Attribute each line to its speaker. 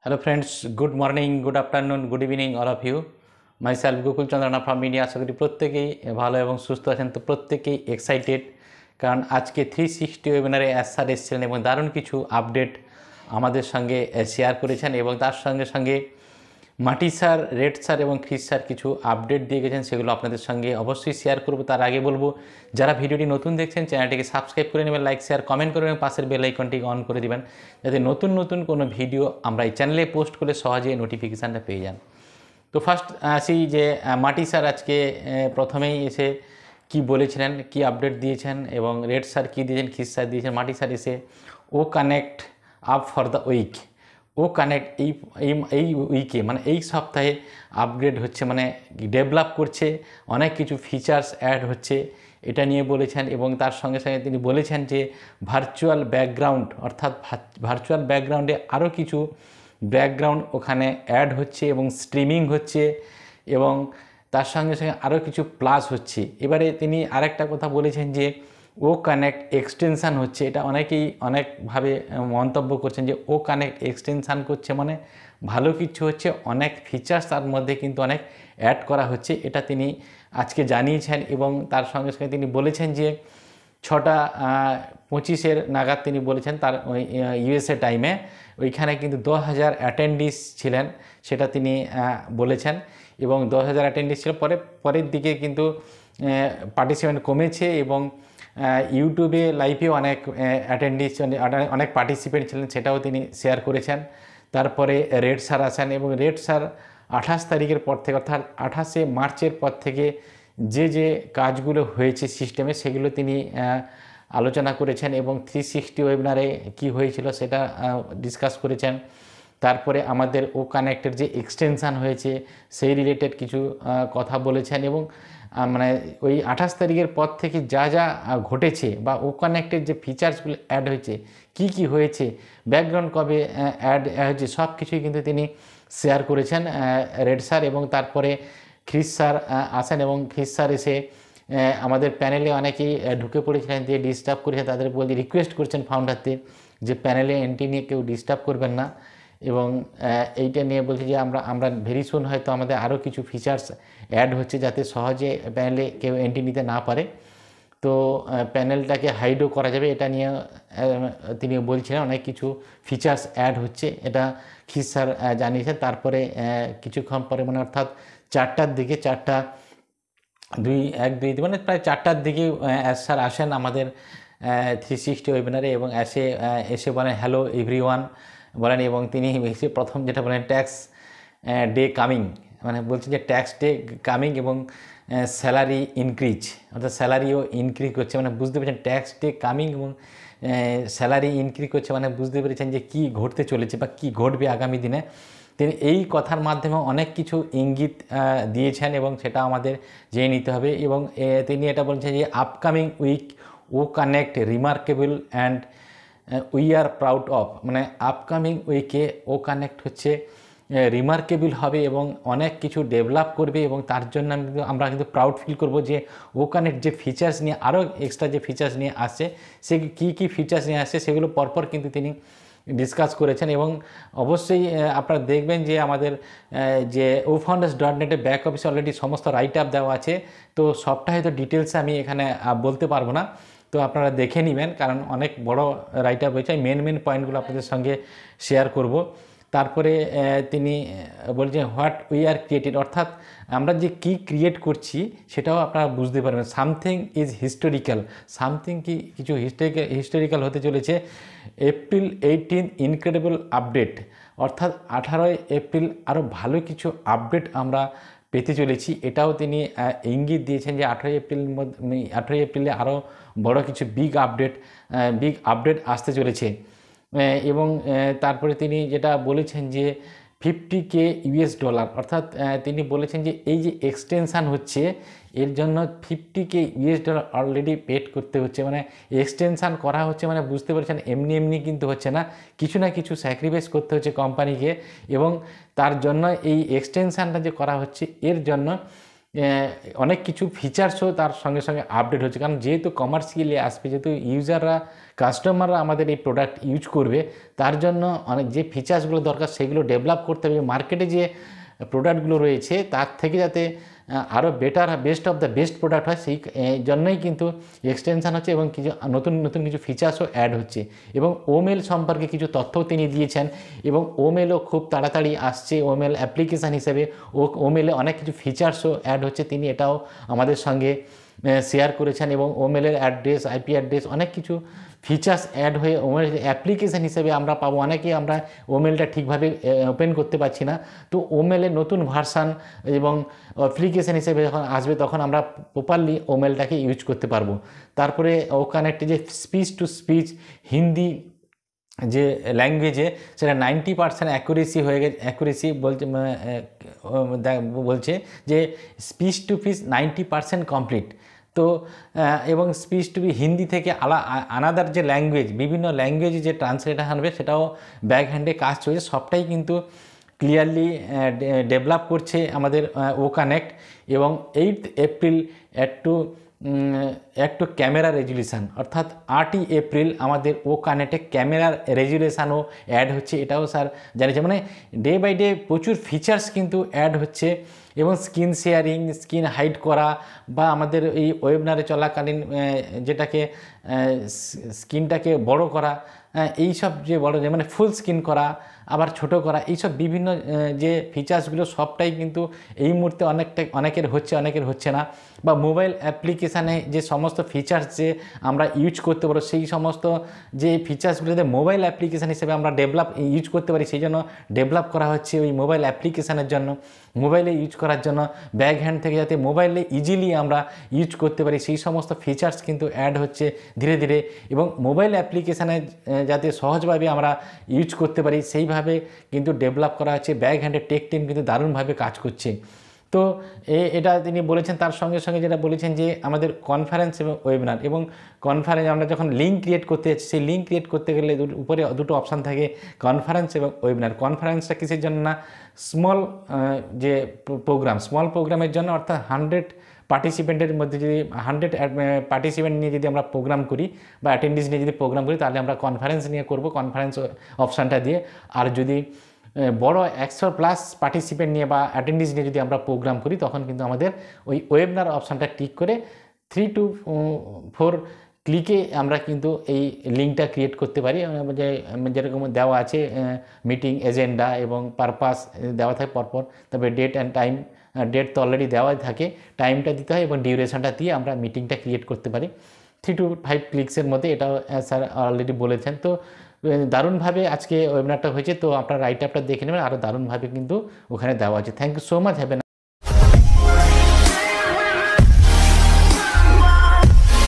Speaker 1: Hello friends, good morning, good afternoon, good evening all of you. Myself Gokul Chandrana from India. আশা করি প্রত্যেকেই ভালো এবং সুস্থ আছেন। তো প্রত্যেকেই এক্সাইটেড, কারণ আজকে 360 ওয়েবিনারে স্যার এসেছিলেন এবং দারুণ কিছু আপডেট আমাদের সঙ্গে শেয়ার করেছেন এবং তার সঙ্গে সঙ্গে মাটি স্যার, রেড স্যার এবং খ্রিস স্যার কিছু আপডেট দিয়ে গেছেন, সেগুলো আপনাদের সঙ্গে অবশ্যই শেয়ার করব। তার আগে বলবো, যারা ভিডিওটি নতুন দেখছেন চ্যানেলটিকে সাবস্ক্রাইব করে নেবেন, লাইক শেয়ার কমেন্ট করবেন এবং পাশের বেল আইকনটিকে অন করে দিবেন, যাতে নতুন নতুন কোনো ভিডিও আমরা এই চ্যানেলে পোস্ট করে সহজে নোটিফিকেশানটা পেয়ে যান। তো ফার্স্ট আসি যে মাটি স্যার আজকে প্রথমেই এসে কি বলেছিলেন, কি আপডেট দিয়েছেন এবং রেড স্যার কী দিয়েছেন, খ্রিস স্যার দিয়েছেন। মাটি স্যার এসে ও connect up for the week, ও কানেক্ট এই উইকে মানে এই সপ্তাহে আপগ্রেড হচ্ছে, মানে ডেভেলপ করছে, অনেক কিছু ফিচার্স অ্যাড হচ্ছে, এটা নিয়ে বলেছেন। এবং তার সঙ্গে সঙ্গে তিনি বলেছেন যে ভার্চুয়াল ব্যাকগ্রাউন্ড, অর্থাৎ ভার্চুয়াল ব্যাকগ্রাউন্ডে আরও কিছু ব্যাকগ্রাউন্ড ওখানে অ্যাড হচ্ছে এবং স্ট্রিমিং হচ্ছে এবং তার সঙ্গে সঙ্গে আরও কিছু প্লাস হচ্ছে। এবারে তিনি আরেকটা কথা বলেছেন যে ও কানেক্ট এক্সটেনশান হচ্ছে। এটা অনেকেই অনেকভাবে মন্তব্য করছেন যে ও কানেক্ট এক্সটেনশান করছে মানে ভালো কিছু হচ্ছে, অনেক ফিচার্স তার মধ্যে কিন্তু অনেক অ্যাড করা হচ্ছে, এটা তিনি আজকে জানিয়েছেন। এবং তার সঙ্গে সঙ্গে তিনি বলেছেন যে 6:25 নাগাদ তিনি বলেছেন তার ওই ইউএসএ টাইমে ওইখানে কিন্তু 10,000 অ্যাটেন্ডিস ছিলেন, সেটা তিনি বলেছেন। এবং 10,000 অ্যাটেন্ডিস ছিল, পরের দিকে কিন্তু পার্টিসিপেন্ট কমেছে এবং ইউটিউবে লাইভেও অনেক অ্যাটেন্ডিস, অনেক পার্টিসিপেন্ট ছিলেন, সেটাও তিনি শেয়ার করেছেন। তারপরে রেড স্যার আসেন এবং রেড স্যার 28 তারিখের পর থেকে, অর্থাৎ 28শে মার্চের পর থেকে যে কাজগুলো হয়েছে সিস্টেমে সেগুলো তিনি আলোচনা করেছেন এবং 360 ওয়েবিনারে কি হয়েছিল সেটা ডিসকাস করেছেন। তারপরে আমাদের ও কানেক্টের যে এক্সটেনশান হয়েছে সেই রিলেটেড কিছু কথা বলেছেন এবং মানে ওই 28 তারিখের পর থেকে যা যা ঘটেছে বা ও কানেক্টের যে ফিচার্সগুলো অ্যাড হয়েছে, কি হয়েছে, ব্যাকগ্রাউন্ড কবে অ্যাড হয়েছে, সব কিছুই কিন্তু তিনি শেয়ার করেছেন রেড স্যার। এবং তারপরে খ্রিস স্যার আসেন এবং খ্রিস স্যার এসে আমাদের প্যানেলে অনেকেই ঢুকে পড়েছিলেন, দিয়ে ডিস্টার্ব করেছেন, তাদের বলে রিকোয়েস্ট করছেন ফাউন্ডারদের যে প্যানেলে এন্ট্রি নিয়ে কেউ ডিস্টার্ব করবেন না। এবং এইটা নিয়ে বলছি যে আমরা ভেরি সুন হয়তো আমাদের আরও কিছু ফিচার্স অ্যাড হচ্ছে যাতে সহজে প্যানেলে কেউ এন্ট্রি নিতে না পারে, তো প্যানেলটাকে হাইডও করা যাবে, এটা নিয়ে তিনি বলছিলেন অনেক কিছু ফিচার্স অ্যাড হচ্ছে, এটা খ্রিস স্যার জানিয়েছেন। তারপরে কিছুক্ষণ পরে মানে অর্থাৎ 4টার দিকে, 4:01-2 মানে প্রায় 4টার দিকে স্যার আসেন আমাদের 360 ওয়েবিনারে এবং এসে বলেন হ্যালো এভরিওয়ান বলেন। এবং তিনি এসে প্রথম যেটা বলেন ট্যাক্স ডে কামিং, মানে বলছেন যে ট্যাক্স ডে কামিং এবং স্যালারি ইনক্রিজ, অর্থাৎ স্যালারিও ইনক্রিজ করছে, মানে বুঝতে পেরেছেন ট্যাক্স ডে কামিং এবং স্যালারি ইনক্রিজ করছে, মানে বুঝতে পেরেছেন যে কী ঘটতে চলেছে বা কী ঘটবে আগামী দিনে। তিনি এই কথার মাধ্যমে অনেক কিছু ইঙ্গিত দিয়েছেন এবং সেটা আমাদের জেনে নিতে হবে। এবং তিনি এটা বলছেন যে আপকামিং উইক ও connect remarkable and we are proud of, মানে আপকামিং উইকে ও কানেক্ট হচ্ছে রিমার্কেবল হবে এবং অনেক কিছু ডেভেলপ করবে এবং তার জন্য আমরা কিন্তু প্রাউড ফিল করব যে ও কানেক্ট যে ফিচার্স নিয়ে আরও এক্সট্রা যে ফিচার্স নিয়ে আসছে, সে কী ফিচার্স নিয়ে আসছে সেগুলো পরপর কিন্তু তিনি ডিসকাস করেছেন। এবং অবশ্যই আপনারা দেখবেন যে আমাদের যে ofounders.net-এ ব্যাক অফিসে অলরেডি সমস্ত রাইট আপ দেওয়া আছে, তো সবটা হয়তো ডিটেলসে আমি এখানে বলতে পারবো না, তো আপনারা দেখে নেবেন, কারণ অনেক বড় রাইট আপ হয়েছে। মেন পয়েন্টগুলো আপনাদের সঙ্গে শেয়ার করব। তারপরে তিনি বলছেন হোয়াট উই আর ক্রিয়েটেড, অর্থাৎ আমরা যে কী ক্রিয়েট করছি সেটাও আপনারা বুঝতে পারবেন। সামথিং ইজ হিস্টোরিক্যাল, সামথিং কি কিছু হিস্টোরিক্যাল হতে চলেছে। এপ্রিল 18 ইনক্রেডিবল আপডেট, অর্থাৎ 18 এপ্রিল আরও ভালো কিছু আপডেট আমরা পেতে চলেছি, এটাও তিনি ইঙ্গিত দিয়েছেন যে 18 এপ্রিলে আরও বড় কিছু বিগ আপডেট আসতে চলেছে। এবং তারপরে তিনি যেটা বলেছেন যে $50K, অর্থাৎ তিনি বলেছেন যে এই যে এক্সটেনশান হচ্ছে এর জন্য $50K অলরেডি পেড করতে হচ্ছে, মানে এক্সটেনশান করা হচ্ছে, মানে বুঝতে পারছেন এমনি কিন্তু হচ্ছে না, কিছু না কিছু স্যাক্রিফাইস করতে হচ্ছে কোম্পানিকে। এবং তার জন্য এই এক্সটেনশানটা যে করা হচ্ছে এর জন্য অনেক কিছু ফিচার্সও তার সঙ্গে সঙ্গে আপডেট হচ্ছে, কারণ যেহেতু কমার্শিয়ালি আসবে, যেহেতু ইউজাররা কাস্টমাররা আমাদের এই প্রোডাক্ট ইউজ করবে, তার জন্য অনেক যে ফিচার্সগুলো দরকার সেগুলো ডেভেলপ করতে হবে। মার্কেটে যে প্রোডাক্টগুলো রয়েছে তার থেকে যাতে আরও better, best of the best product হয়, সেই জন্যই কিন্তু এক্সটেনশান হচ্ছে এবং কিছু নতুন নতুন কিছু ফিচার্সও অ্যাড হচ্ছে। এবং ওমেল সম্পর্কে কিছু তথ্যও তিনি দিয়েছেন, এবং ওমেলও খুব তাড়াতাড়ি আসছে ওমেল অ্যাপ্লিকেশান হিসেবে। ওমেলে অনেক কিছু ফিচার্সও অ্যাড হচ্ছে, তিনি এটাও আমাদের সঙ্গে শেয়ার করেছেন। এবং ওমেলের অ্যাড্রেস, আইপি অ্যাড্রেস, অনেক কিছু ফিচার্স অ্যাড হয়ে ওমেল অ্যাপ্লিকেশান হিসেবে আমরা পাবো। অনেকেই আমরা ওমেলটা ঠিকভাবে ওপেন করতে পারছি না, তো ওমেলের নতুন ভার্সান এবং অ্যাপ্লিকেশান হিসেবে যখন আসবে তখন আমরা প্রপারলি ওমেলটাকে ইউজ করতে পারবো। তারপরে ও কানেক্টে যে স্পিচ টু স্পিচ হিন্দি যে ল্যাঙ্গুয়েজে, সেটা 90% অ্যাকুরেসি হয়ে গেছে। অ্যাকুরেসি বলছে যে স্পিচ টু স্পিচ 90% কমপ্লিট। তো এবং স্পিচ টু বি হিন্দি থেকে আনাদার যে ল্যাঙ্গুয়েজ, বিভিন্ন ল্যাঙ্গুয়েজে যে ট্রান্সলেটার আনবে সেটাও ব্যাক হ্যান্ডে কাজ চলছে, সবটাই কিন্তু ক্লিয়ারলি ডেভেলপ করছে আমাদের ও কানেক্ট। এবং 8 এপ্রিল একটু ক্যামেরা রেজুলেশান, অর্থাৎ 8ই এপ্রিল আমাদের ও কানেক্টে ক্যামেরার রেজুলেশানও অ্যাড হচ্ছে, এটাও স্যার জানিয়েছে। মানে ডে বাই ডে প্রচুর ফিচার্স কিন্তু অ্যাড হচ্ছে। এবং স্ক্রিন শেয়ারিং, স্ক্রিন হাইড করা, বা আমাদের এই ওয়েবিনারে চলাকালীন যেটাকে স্ক্রিনটাকে বড় করা, এইসব যে বড় যে মানে ফুল স্ক্রিন করা, আবার ছোট করা, এইসব বিভিন্ন যে ফিচার্সগুলো সবটাই কিন্তু এই মুহূর্তে অনেকের হচ্ছে, অনেকের হচ্ছে না। বা মোবাইল অ্যাপ্লিকেশানে যে সমস্ত ফিচার্স যে আমরা ইউজ করতে পারবো, সেই সমস্ত যে ফিচার্সগুলো যাতে মোবাইল অ্যাপ্লিকেশান হিসেবে আমরা ইউজ করতে পারি, সেই জন্য ডেভেলপ করা হচ্ছে ওই মোবাইল অ্যাপ্লিকেশানের জন্য, মোবাইলে ইউজ করার জন্য, ব্যাক হ্যান্ড থেকে যাতে মোবাইলে ইজিলি আমরা ইউজ করতে পারি, সেই সমস্ত ফিচার্স কিন্তু অ্যাড হচ্ছে ধীরে ধীরে। এবং মোবাইল অ্যাপ্লিকেশানে যাতে সহজভাবে আমরা ইউজ করতে পারি সেইভাবে কিন্তু ডেভেলপ করা হচ্ছে। ব্যাক হ্যান্ডের টেক টিম কিন্তু দারুণভাবে কাজ করছে। তো এটা তিনি বলেছেন। তার সঙ্গে সঙ্গে যেটা বলেছেন যে আমাদের কনফারেন্স এবং ওয়েবিনার, এবং কনফারেন্স আমরা যখন লিঙ্ক ক্রিয়েট করতে যাচ্ছি, সেই লিঙ্ক ক্রিয়েট করতে গেলে উপরে দুটো অপশান থাকে, কনফারেন্স এবং ওয়েবিনার। কনফারেন্সটা কিসের জন্য না, স্মল যে প্রোগ্রাম, স্মল প্রোগ্রামের জন্য, অর্থাৎ 100 পার্টিসিপেন্টের মধ্যে যদি 100 পার্টিসিপেন্ট নিয়ে যদি আমরা প্রোগ্রাম করি বা অ্যাটেন্ডেন্স নিয়ে যদি প্রোগ্রাম করি, তাহলে আমরা কনফারেন্স নিয়ে করব, কনফারেন্স অপশানটা দিয়ে। আর যদি বড় 100+ পার্টিসিপেন্ট নিয়ে বা অ্যাটেন্ডেন্স নিয়ে যদি আমরা প্রোগ্রাম করি, তখন কিন্তু আমাদের ওই ওয়েবিনার অপশানটা ক্লিক করে 3 to 4 ক্লিকে আমরা কিন্তু এই লিঙ্কটা ক্রিয়েট করতে পারি। যেরকম দেওয়া আছে মিটিং এজেন্ডা এবং পারপাস দেওয়া থাকে পরপর, তবে ডেট অ্যান্ড টাইম, ডেট তো অলরেডি দেওয়াই থাকে, টাইমটা দিতে হয় এবং ডিউরেশনটা দিয়ে আমরা মিটিংটা ক্রিয়েট করতে পারি 3 to 5 ক্লিক্সের মধ্যে। এটাও স্যার অলরেডি বলেছেন। তো দারুণভাবে আজকে ওয়েবিনারটা হয়েছে, তো আপনারা রাইট আপটা দেখে নেবেন, আরও দারুণভাবে কিন্তু ওখানে দেওয়া আছে। Thank you so much. Have